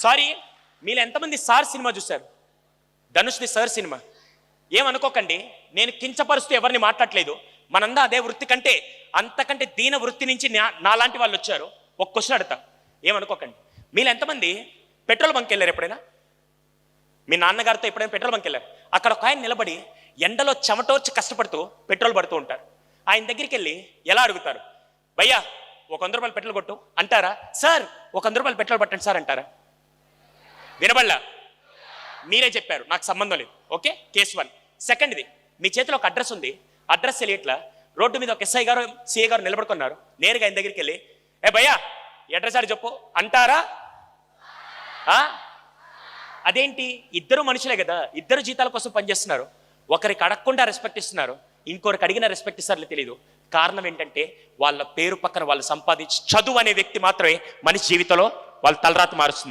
Sorry, మీరు ఎంతమంది sir cinema చూశారు? ధనుష్ది సార్ సినిమా. ఏమనుకోకండి, నేను కించపరుస్తూ ఎవరిని మాట్లాడలేదు. మనందా అదే వృత్తి కంటే అంతకంటే దీన వృత్తి నుంచి నాలాంటి వాళ్ళు వచ్చారు. ఒక క్వశ్చన్ అడుగుతా, ఏమనుకోకండి. మీరు ఎంతమంది పెట్రోల్ బంక్ వెళ్ళారు ఎప్పుడైనా? మీ నాన్నగారితో ఎప్పుడైనా పెట్రోల్ బంక్ వెళ్ళారు? అక్కడ ఒక ఆయన నిలబడి ఎండలో చెమటోర్చి కష్టపడుతూ పెట్రోల్ పడుతూ ఉంటారు. ఆయన దగ్గరికి వెళ్ళి ఎలా అడుగుతారు? భయ్యా ఒక 100 రూపాయలు పెట్రోల్ కొట్టు అంటారా? సార్ ఒక 100 రూపాయలు పెట్రోల్ పట్టండి సార్ అంటారా? వినబడలా? మీరే చెప్పారు, నాకు సంబంధం లేదు. Okay, case 1. సెకండ్ది, మీ చేతిలో ఒక అడ్రస్ ఉంది, అడ్రస్ తెలియట్లా. రోడ్డు మీద ఒక ఎస్ఐ గారు సిఐ గారు నిలబడుకున్నారు. నేరుగా ఆయన దగ్గరికి వెళ్ళి ఏ భయ్యా ఈ అడ్రస్ ఆడి చెప్పు అంటారా? అదేంటి? ఇద్దరు మనుషులే కదా, ఇద్దరు జీతాల కోసం పనిచేస్తున్నారు. ఒకరికి అడగకుండా రెస్పెక్ట్ ఇస్తున్నారు, ఇంకొకరికి అడిగిన రెస్పెక్ట్ ఇస్తారో తెలియదు. కారణం ఏంటంటే వాళ్ళ పేరు పక్కన వాళ్ళు సంపాదించి చదువు అనే వ్యక్తి మాత్రమే మనిషి జీవితంలో వాళ్ళ తలరాత మారుస్తుంది.